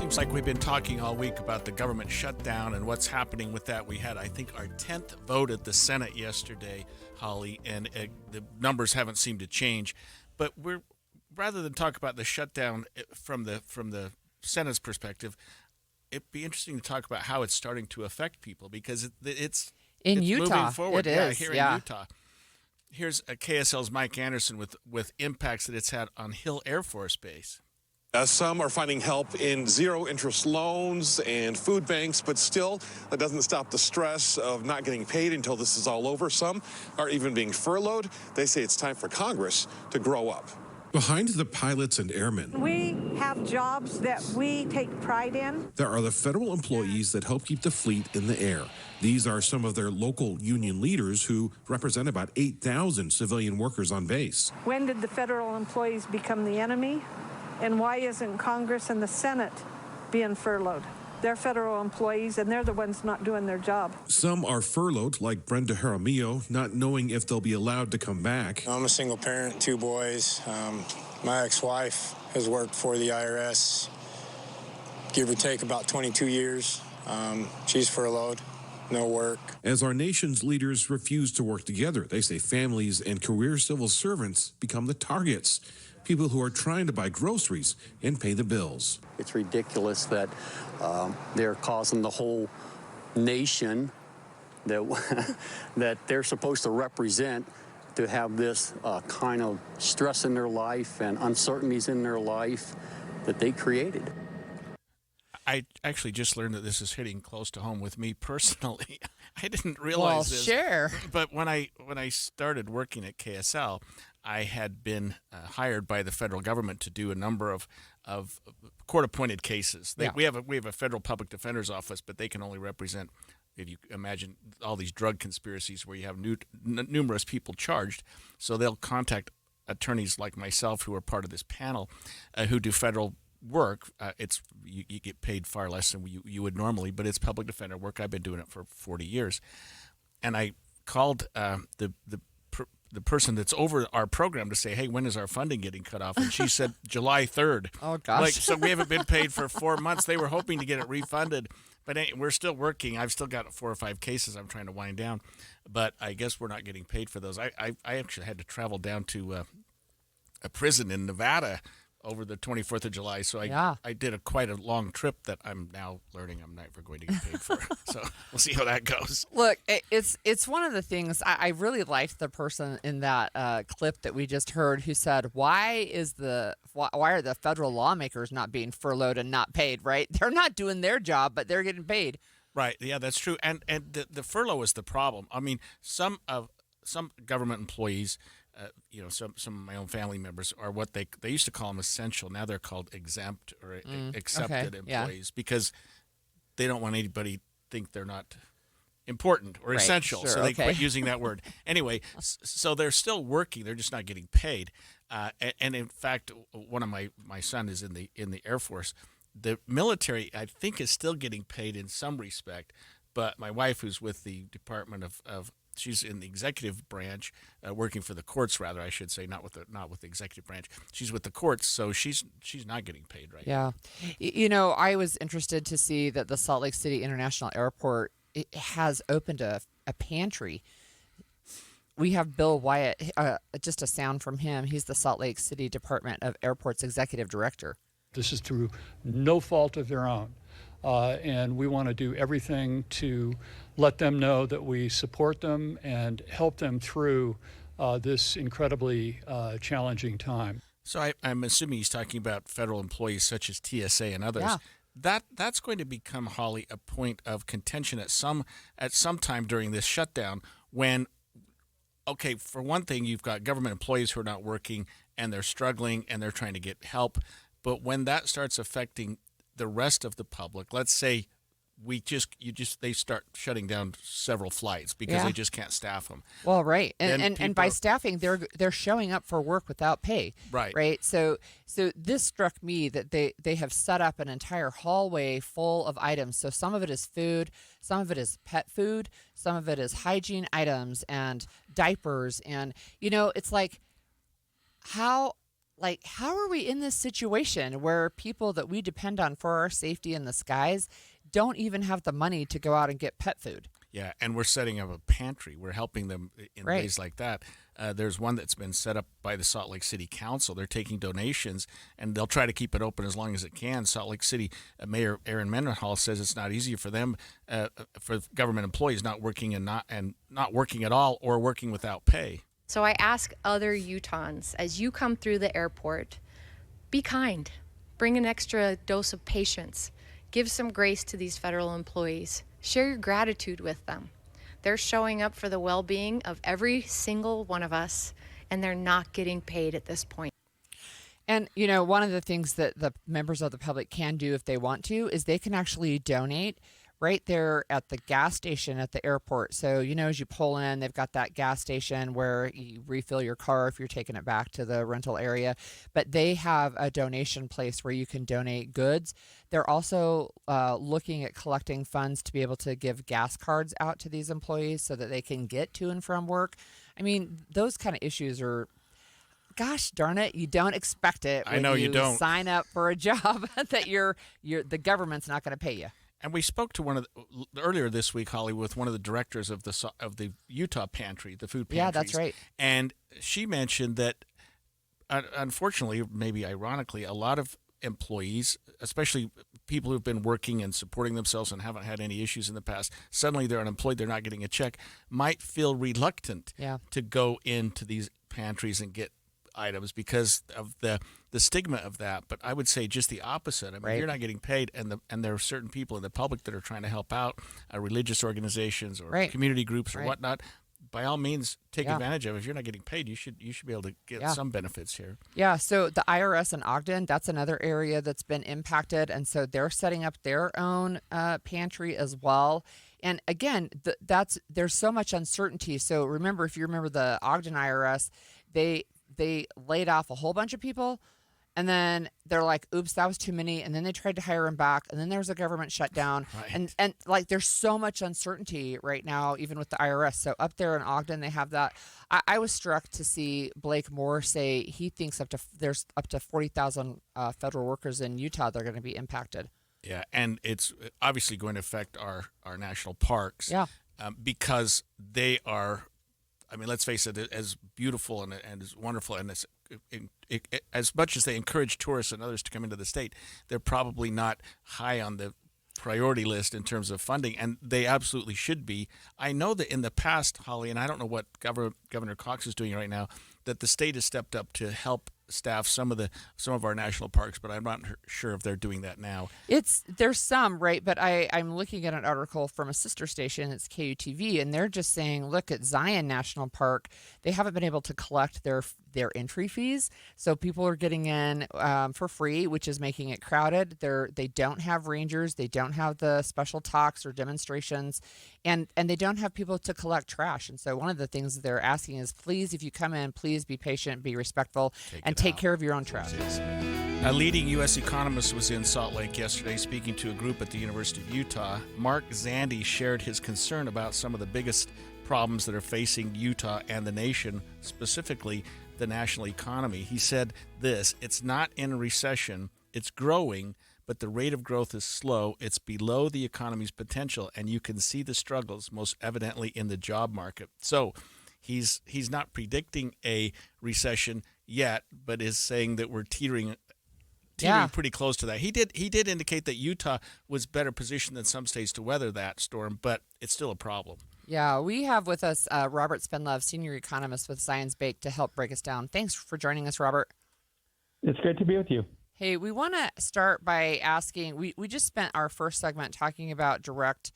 Seems like we've been talking all week about the government shutdown and what's happening with that. We had, I think, our 10th vote at the Senate yesterday, Holly, and the numbers haven't seemed to change. But rather than talk about the shutdown from the Senate's perspective, it'd be interesting to talk about how it's starting to affect people, because it's Utah moving forward. It is. Here in Utah. Here's KSL's Mike Anderson with impacts that it's had on Hill Air Force Base. Some are finding help in zero-interest loans and food banks, but still, that doesn't stop the stress of not getting paid until this is all over. Some are even being furloughed. They say it's time for Congress to grow up. Behind the pilots and airmen, we have jobs that we take pride in. There are the federal employees that help keep the fleet in the air. These are some of their local union leaders who represent about 8,000 civilian workers on base. When did the federal employees become the enemy? And why isn't Congress and the Senate being furloughed? They're federal employees, and they're the ones not doing their job. Some are furloughed, like Brenda Jaramillo, not knowing if they'll be allowed to come back. I'm a single parent, 2 boys. My ex-wife has worked for the IRS, give or take about 22 years. She's furloughed, no work. As our nation's leaders refuse to work together, they say families and career civil servants become the targets. People who are trying to buy groceries and pay the bills. It's ridiculous that they're causing the whole nation that that they're supposed to represent to have this kind of stress in their life and uncertainties in their life that they created. I actually just learned that this is hitting close to home with me personally. I didn't realize this. Share. But when I started working at KSL, I had been hired by the federal government to do a number of court-appointed cases. We have a federal public defender's office, but they can only represent, if you imagine, all these drug conspiracies where you have numerous people charged. So they'll contact attorneys like myself who are part of this panel who do federal work. You get paid far less than you would normally, but it's public defender work. I've been doing it for 40 years. And I called the person that's over our program to say, hey, when is our funding getting cut off? And she said July 3rd. Oh, gosh. So we haven't been paid for 4 months. They were hoping to get it refunded, but we're still working. I've still got 4 or 5 cases I'm trying to wind down, but I guess we're not getting paid for those. I actually had to travel down to a prison in Nevada over the 24th of July. So I did quite a long trip that I'm now learning I'm never going to get paid for. So we'll see how that goes. Look, it's one of the things I really liked the person in that clip that we just heard who said, why are the federal lawmakers not being furloughed and not paid, right? They're not doing their job, but they're getting paid. Right. Yeah, that's true. And the furlough is the problem. I mean, some government employees, some of my own family members are what they used to call them essential. Now they're called exempt or accepted employees because they don't want anybody to think they're not important or essential. Sure, so they quit using that word. Anyway, so they're still working. They're just not getting paid. And in fact, one of my son is in the Air Force. The military, I think, is still getting paid in some respect. But my wife, who's with the Department of she's in the executive branch, working for the courts, rather, I should say, not with the executive branch. She's with the courts, so she's not getting paid right now. Yeah. I was interested to see that the Salt Lake City International Airport has opened a pantry. We have Bill Wyatt, just a sound from him. He's the Salt Lake City Department of Airports Executive Director. This is through no fault of their own. And we want to do everything to let them know that we support them and help them through this incredibly challenging time. So I'm assuming he's talking about federal employees such as TSA and others. Yeah. That's going to become, Holly, a point of contention at some time during this shutdown when, okay, for one thing, you've got government employees who are not working and they're struggling and they're trying to get help. But when that starts affecting the rest of the public, let's say they start shutting down several flights because they just can't staff them. Well, right. And by staffing, they're showing up for work without pay. Right. So this struck me that they have set up an entire hallway full of items. So some of it is food, some of it is pet food, some of it is hygiene items and diapers. And, it's like, how like, how are we in this situation where people that we depend on for our safety in the skies don't even have the money to go out and get pet food? Yeah, and we're setting up a pantry. We're helping them in ways like that. There's one that's been set up by the Salt Lake City Council. They're taking donations, and they'll try to keep it open as long as it can. Salt Lake City Mayor Aaron Mendenhall says it's not easy for them, for government employees not working and not working at all or working without pay. So I ask other Utahns, as you come through the airport, be kind. Bring an extra dose of patience. Give some grace to these federal employees. Share your gratitude with them. They're showing up for the well-being of every single one of us, and they're not getting paid at this point. And, you know, one of the things that the members of the public can do if they want to is they can actually donate right there at the gas station at the airport. So, you know, as you pull in, they've got that gas station where you refill your car if you're taking it back to the rental area. But they have a donation place where you can donate goods. They're also looking at collecting funds to be able to give gas cards out to these employees so that they can get to and from work. I mean, those kind of issues are, gosh darn it, you don't expect it when you don't sign up for a job that the government's not going to pay you. And we spoke to earlier this week, Holly, with one of the directors of the Utah Pantry, the food pantries. Yeah, that's right. And she mentioned that, unfortunately, maybe ironically, a lot of employees, especially people who've been working and supporting themselves and haven't had any issues in the past, suddenly they're unemployed, they're not getting a check, might feel reluctant to go into these pantries and get items because of the stigma of that. But I would say just the opposite. I mean, you're not getting paid, and there are certain people in the public that are trying to help out, religious organizations or community groups or whatnot. By all means, take advantage of it. If you're not getting paid, you should be able to get some benefits here. Yeah, so the IRS in Ogden, that's another area that's been impacted, and so they're setting up their own pantry as well. And again, there's so much uncertainty. So remember, if you remember the Ogden IRS, they laid off a whole bunch of people, and then they're like, oops, that was too many, and then they tried to hire them back, and then there was a government shutdown. And like, there's so much uncertainty right now, even with the IRS. So up there in Ogden, they have that. I was struck to see Blake Moore say he thinks there's up to 40,000 federal workers in Utah that are going to be impacted. Yeah, and it's obviously going to affect our national parks because they are, I mean, let's face it, as beautiful and as wonderful and as much as they encourage tourists and others to come into the state, they're probably not high on the priority list in terms of funding, and they absolutely should be. I know that in the past, Holly, and I don't know what Governor Cox is doing right now, that the state has stepped up to help staff some of our national parks, but I'm not sure if they're doing that now. There's some, right? But I'm looking at an article from a sister station, it's KUTV, and they're just saying, look at Zion National Park. They haven't been able to collect their entry fees, so people are getting in for free, which is making it crowded. They don't have rangers, they don't have the special talks or demonstrations, and they don't have people to collect trash. And so one of the things that they're asking is, please, if you come in, please be patient, be respectful, and take care of your own trash. A leading U.S. economist was in Salt Lake yesterday speaking to a group at the University of Utah. Mark Zandi shared his concern about some of the biggest problems that are facing Utah and the nation, specifically the national economy. He said this: it's not in a recession, it's growing, but the rate of growth is slow. It's below the economy's potential, and you can see the struggles most evidently in the job market. So he's not predicting a recession yet, but is saying that we're teetering pretty close to that. He did indicate that Utah was better positioned than some states to weather that storm, but it's still a problem. Yeah, we have with us Robert Spendlove, senior economist with Science Bake, to help break us down. Thanks for joining us, Robert. It's great to be with you. Hey, we want to start by asking, we just spent our first segment talking about direct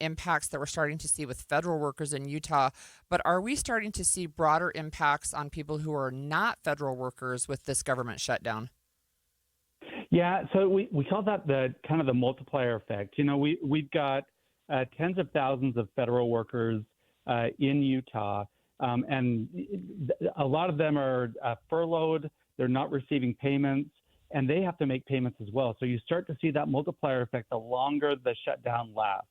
impacts that we're starting to see with federal workers in Utah, but are we starting to see broader impacts on people who are not federal workers with this government shutdown? Yeah, so we call that the kind of the multiplier effect. You know, we've got tens of thousands of federal workers in Utah, and a lot of them are furloughed. They're not receiving payments, and they have to make payments as well. So you start to see that multiplier effect the longer the shutdown lasts.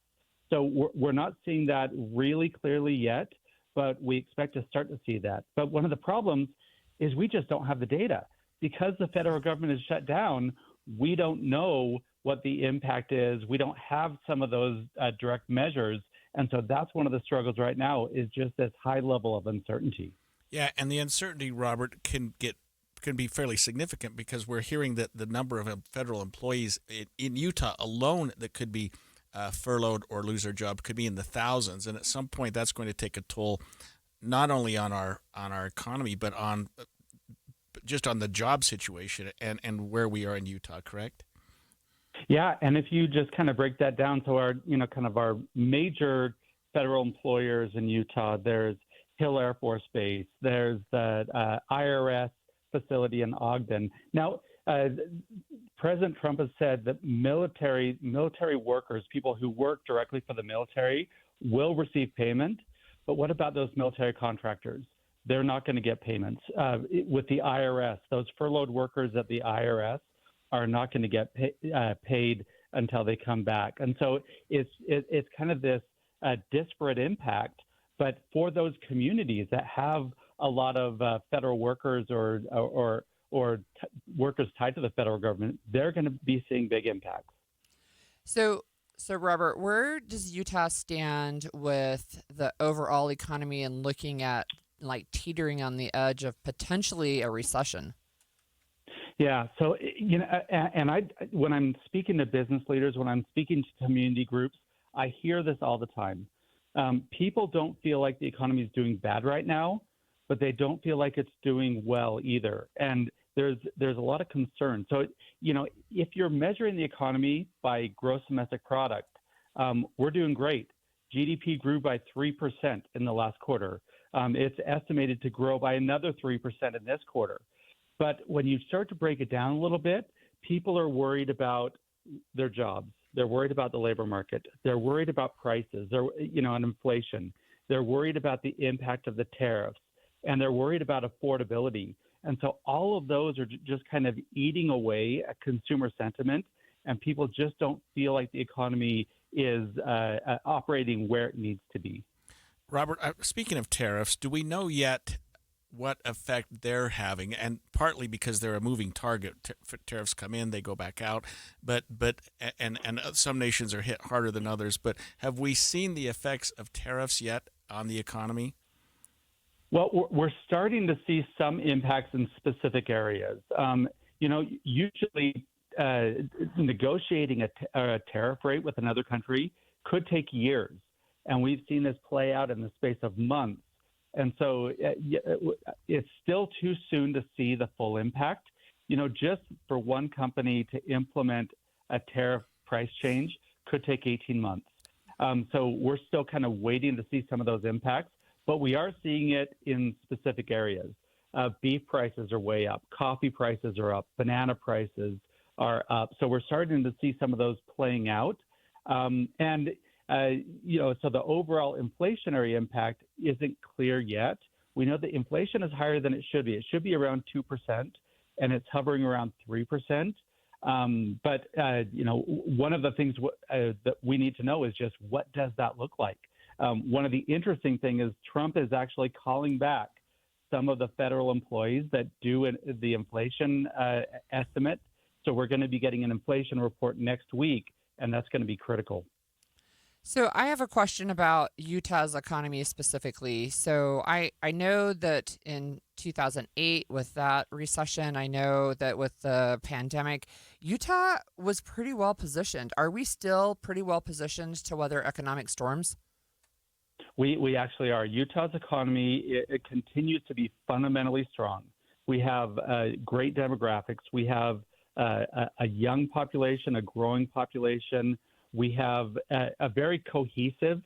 So we're not seeing that really clearly yet, but we expect to start to see that. But one of the problems is we just don't have the data. because the federal government is shut down, we don't know what the impact is. We don't have some of those direct measures. And so that's one of the struggles right now, is just this high level of uncertainty. Yeah, and the uncertainty, Robert, can be fairly significant, because we're hearing that the number of federal employees in Utah alone that could be furloughed or lose their job could be in the thousands. And at some point, that's going to take a toll not only on our economy, but on just on the job situation and where we are in Utah, correct? Yeah, and if you just kind of break that down, so our our major federal employers in Utah, there's Hill Air Force Base, there's the IRS facility in Ogden. Now, President Trump has said that military workers, people who work directly for the military, will receive payment. But what about those military contractors? They're not going to get payments. With the IRS, those furloughed workers at the IRS are not going to get paid until they come back. And so it's kind of this disparate impact. But for those communities that have a lot of federal workers or workers tied to the federal government, they're going to be seeing big impacts. So Robert, where does Utah stand with the overall economy and looking at like teetering on the edge of potentially a recession? Yeah. So, and when I'm speaking to business leaders, when I'm speaking to community groups, I hear this all the time. People don't feel like the economy is doing bad right now, but they don't feel like it's doing well either. And there's a lot of concern. So, if you're measuring the economy by gross domestic product, we're doing great. GDP grew by 3% in the last quarter. It's estimated to grow by another 3% in this quarter. But when you start to break it down a little bit, people are worried about their jobs. They're worried about the labor market. They're worried about prices, and inflation. They're worried about the impact of the tariffs, and they're worried about affordability. And so all of those are just kind of eating away at consumer sentiment, and people just don't feel like the economy is operating where it needs to be. Robert, speaking of tariffs, do we know yet what effect they're having? And partly because they're a moving target. Tariffs come in, they go back out. But some nations are hit harder than others. But have we seen the effects of tariffs yet on the economy? Well, we're starting to see some impacts in specific areas. Usually negotiating a tariff rate with another country could take years. And we've seen this play out in the space of months. And so it's still too soon to see the full impact. Just for one company to implement a tariff price change could take 18 months. So we're still kind of waiting to see some of those impacts, but we are seeing it in specific areas. Beef prices are way up. Coffee prices are up. Banana prices are up. So we're starting to see some of those playing out. So the overall inflationary impact isn't clear yet. We know that inflation is higher than it should be. It should be around 2%, and it's hovering around 3%. But one of the things that we need to know is just what does that look like? One of the interesting things is Trump is actually calling back some of the federal employees that do the inflation estimate. So we're going to be getting an inflation report next week, and that's going to be critical. So I have a question about Utah's economy specifically. So I know that in 2008 with that recession, I know that with the pandemic, Utah was pretty well positioned. Are we still pretty well positioned to weather economic storms? We actually are. Utah's economy, it continues to be fundamentally strong. We have great demographics. We have a young population, a growing population. We have a very cohesive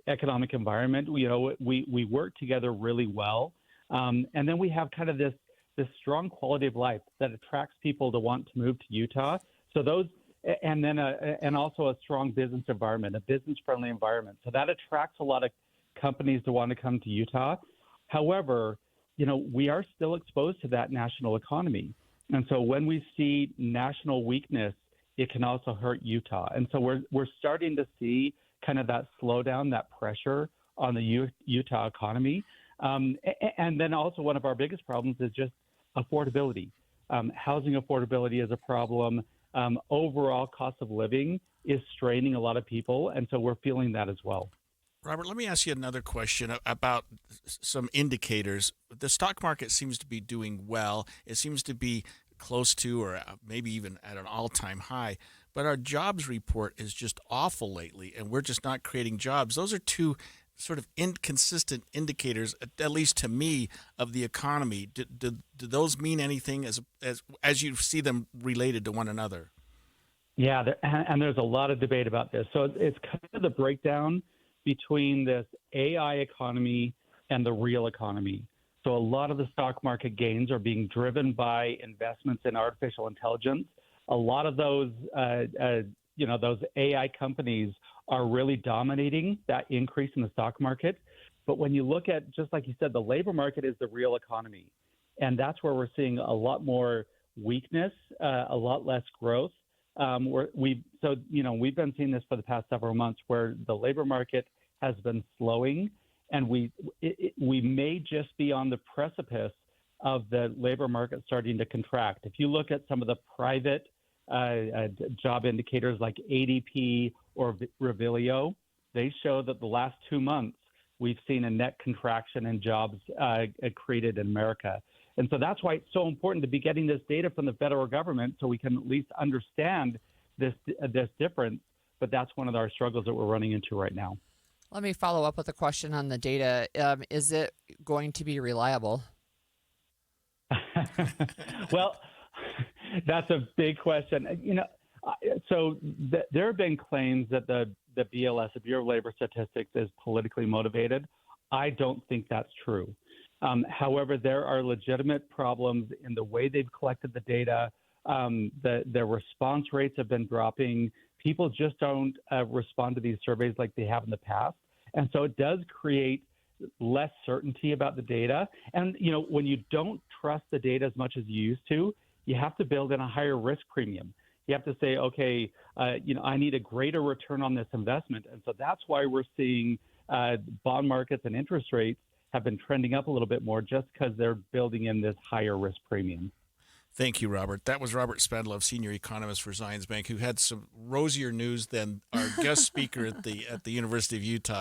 economic environment. We work together really well. And then we have kind of this strong quality of life that attracts people to want to move to Utah. So those, and also a strong business environment, a business-friendly environment. So that attracts a lot of companies to want to come to Utah. However, we are still exposed to that national economy. And so when we see national weakness, it can also hurt Utah. And so we're starting to see kind of that slowdown, that pressure on the Utah economy. And then also one of our biggest problems is just affordability. Housing affordability is a problem. Overall cost of living is straining a lot of people, and so we're feeling that as well. Robert, let me ask you another question about some indicators. The stock market seems to be doing well. It seems to be close to or maybe even at an all-time high. But our jobs report is just awful lately, and we're just not creating jobs. Those are two sort of inconsistent indicators, at least to me, of the economy. Do those mean anything as you see them related to one another? Yeah, and there's a lot of debate about this. So it's kind of the breakdown between this AI economy and the real economy. So a lot of the stock market gains are being driven by investments in artificial intelligence. A lot of those, those AI companies are really dominating that increase in the stock market. But when you look at, just like you said, the labor market is the real economy. And that's where we're seeing a lot more weakness, a lot less growth. We've been seeing this for the past several months where the labor market has been slowing, and we may just be on the precipice of the labor market starting to contract. If you look at some of the private job indicators like ADP or Revilio, they show that the last 2 months we've seen a net contraction in jobs created in America. And so that's why it's so important to be getting this data from the federal government so we can at least understand this difference. But that's one of our struggles that we're running into right now. Let me follow up with a question on the data. Is it going to be reliable? Well, that's a big question. So there have been claims that the BLS, the Bureau of Labor Statistics, is politically motivated. I don't think that's true. However, there are legitimate problems in the way they've collected the data. The response rates have been dropping. People just don't respond to these surveys like they have in the past. And so it does create less certainty about the data. And, when you don't trust the data as much as you used to, you have to build in a higher risk premium. You have to say, okay, I need a greater return on this investment. And so that's why we're seeing bond markets and interest rates have been trending up a little bit more just because they're building in this higher risk premium. Thank you, Robert. That was Robert Spendlove, senior economist for Zions Bank, who had some rosier news than our guest speaker at the University of Utah.